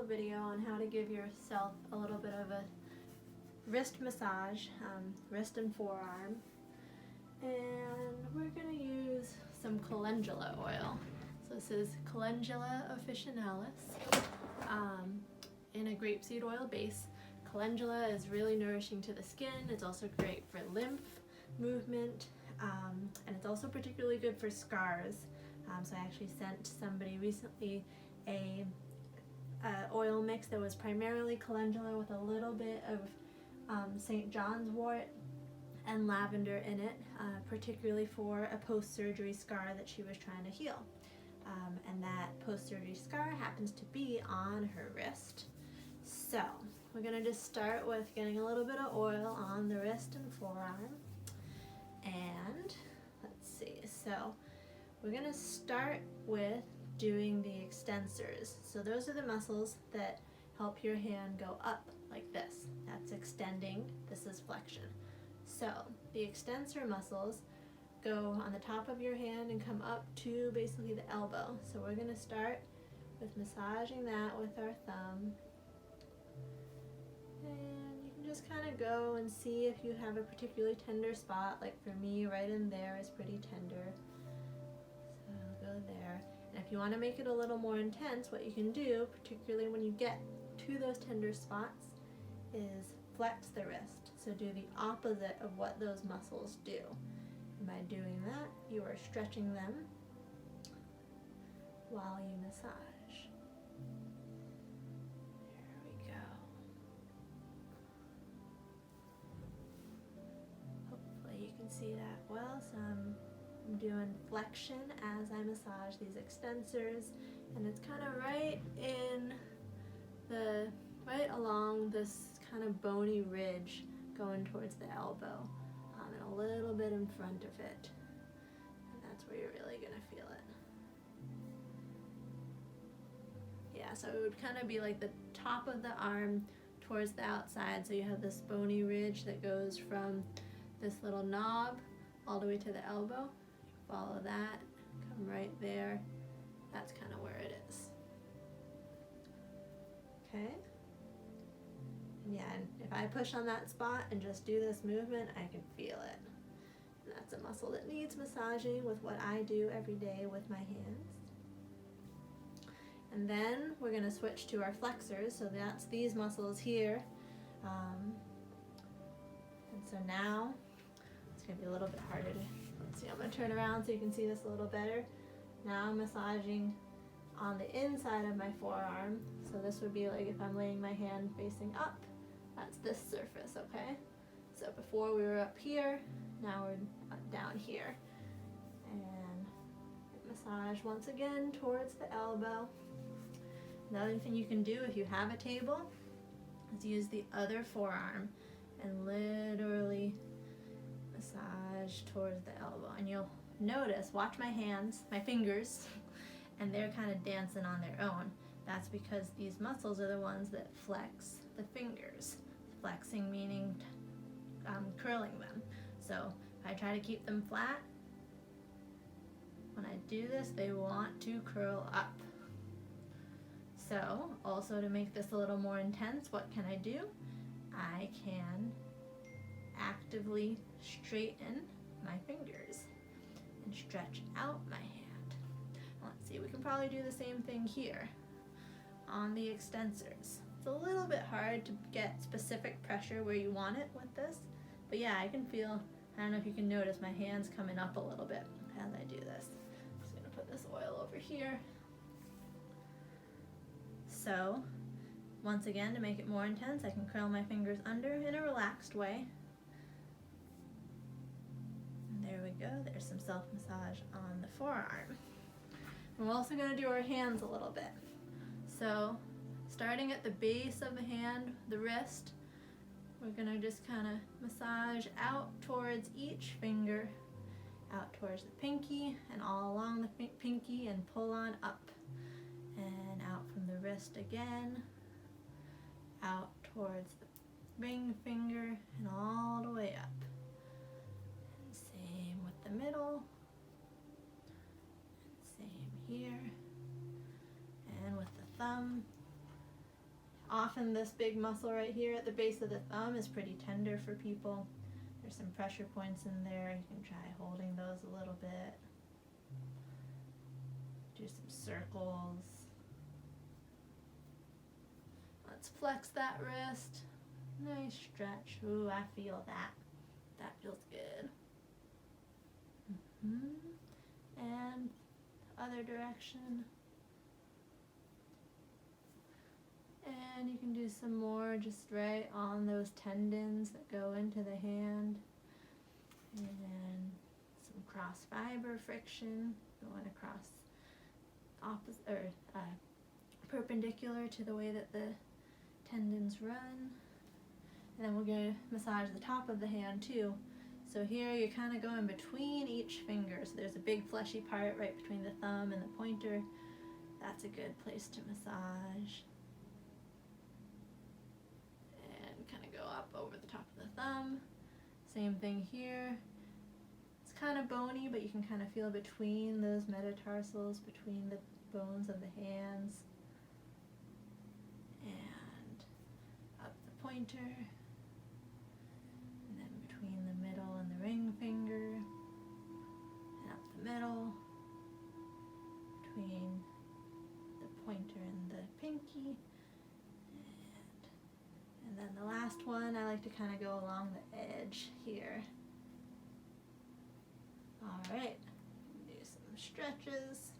video on how to give yourself a little bit of a wrist massage, wrist and forearm. And we're going to use some calendula oil. So this is Calendula officinalis in a grapeseed oil base. Calendula is really nourishing to the skin. It's also great for lymph movement, and it's also particularly good for scars. So I actually sent somebody recently a oil mix that was primarily calendula with a little bit of St. John's wort and lavender in it, particularly for a post-surgery scar that she was trying to heal. And that post-surgery scar happens to be on her wrist. So we're going to just start with getting a little bit of oil on the wrist and forearm. And let's see, so we're going to start with doing the extensors. So those are the muscles that help your hand go up like this. That's extending, this is flexion. So the extensor muscles go on the top of your hand and come up to basically the elbow. So we're going to start with massaging that with our thumb. And you can just kind of go and see if you have a particularly tender spot. Like for me, right in there is pretty tender. So I'll go there. And if you want to make it a little more intense, what you can do, particularly when you get to those tender spots, is flex the wrist. So do the opposite of what those muscles do. And by doing that, you are stretching them while you massage. There we go. Hopefully you can see that well. So I'm doing flexion as I massage these extensors, and it's kind of right along this kind of bony ridge going towards the elbow, and a little bit in front of it, and that's where you're really gonna feel it. Yeah, so it would kind of be like the top of the arm towards the outside, so you have this bony ridge that goes from this little knob all the way to the elbow. Follow that, come right there, that's kind of where it is. Okay. Yeah, and if I push on that spot and just do this movement, I can feel it. And that's a muscle that needs massaging with what I do every day with my hands. And then we're going to switch to our flexors, so that's these muscles here. And so now, it's going to be a little bit harder to, let's see, I'm going to turn around so you can see this a little better. Now I'm massaging on the inside of my forearm. So this would be like if I'm laying my hand facing up. That's this surface, okay? So before we were up here, now we're down here. And massage once again towards the elbow. Another thing you can do if you have a table is use the other forearm and literally massage towards the elbow. And you'll notice, watch my hands, my fingers, and they're kind of dancing on their own. That's because these muscles are the ones that flex the fingers. Flexing meaning curling them. So if I try to keep them flat, when I do this, they want to curl up. So also to make this a little more intense, what can I do? I can actively straighten my fingers and stretch out my hand. Let's see, we can probably do the same thing here on the extensors. It's a little bit hard to get specific pressure where you want it with this, but yeah, I can feel, I don't know if you can notice my hands coming up a little bit as I do this. I'm just gonna put this oil over here. So, once again, to make it more intense, I can curl my fingers under in a relaxed way. And there we go, there's some self-massage on the forearm. And we're also gonna do our hands a little bit. So, starting at the base of the hand, the wrist, we're gonna just kind of massage out towards each finger, out towards the pinky and all along the pinky, and pull on up. And out from the wrist again, out towards the ring finger and all the way up. And same with the middle, and same here, and with the thumb, Often this big muscle right here at the base of the thumb is pretty tender for people. There's some pressure points in there. You can try holding those a little bit. Do some circles. Let's flex that wrist. Nice stretch. Ooh, I feel that. That feels good. And other direction. And you can do some more just right on those tendons that go into the hand. And some cross fiber friction going across opposite or perpendicular to the way that the tendons run. And then we're going to massage the top of the hand too. So here you're kind of going between each finger. So there's a big fleshy part right between the thumb and the pointer. That's a good place to massage. And kind of go up over the top of the thumb. Same thing here. It's kind of bony, but you can kind of feel between those metatarsals, between the bones of the hands. And up the pointer. And then between the middle and the ring finger. And up the middle. Between the pointer and the pinky. And then the last one, I like to kind of go along the edge here. All right, do some stretches.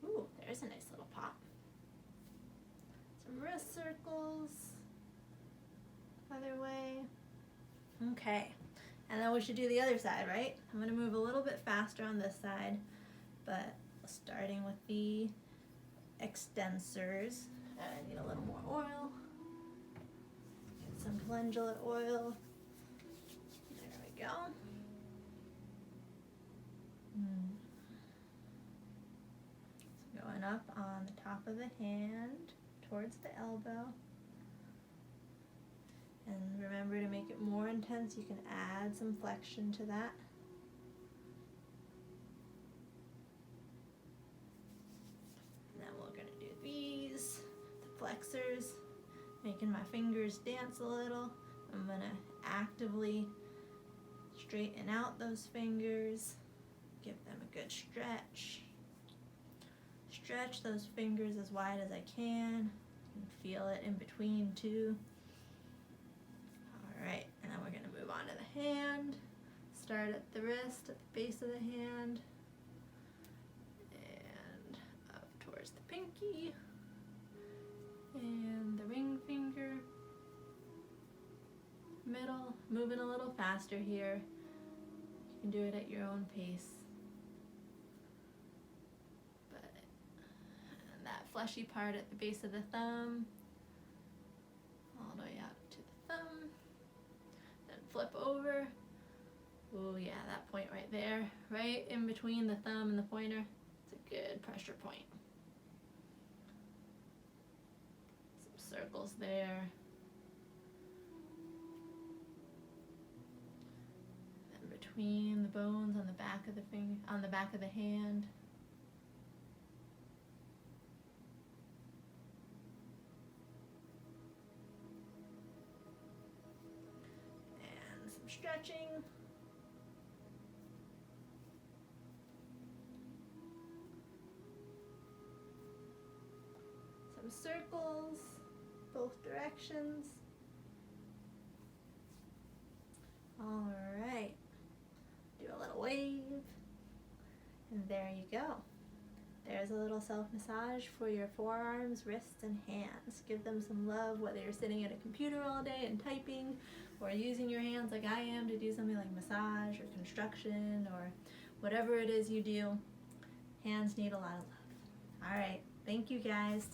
Ooh, there's a nice little pop. Some wrist circles. Other way. Okay, and then we should do the other side, right? I'm gonna move a little bit faster on this side, but starting with the extensors. I need a little more oil. Get some calendula oil. There we go. So going up on the top of the hand towards the elbow. And remember to make it more intense, you can add some flexion to that. And then we're going to do these, the flexors, making my fingers dance a little. I'm going to actively straighten out those fingers, give them a good stretch. Stretch those fingers as wide as I can. You can feel it in between too. Alright, and then we're going to move on to the hand. Start at the wrist, at the base of the hand. And up towards the pinky. And the ring finger. Middle, moving a little faster here. You can do it at your own pace. But that fleshy part at the base of the thumb, all the way out to the thumb. Then flip over. Oh yeah, that point right there, right in between the thumb and the pointer. It's a good pressure point. Some circles there. Between the bones on the back of the finger, on the back of the hand. And some stretching. Some circles, both directions. All right. Do a little wave, and there you go. There's a little self-massage for your forearms, wrists, and hands. Give them some love, whether you're sitting at a computer all day and typing, or using your hands like I am to do something like massage or construction or whatever it is you do. Hands need a lot of love. All right, thank you guys.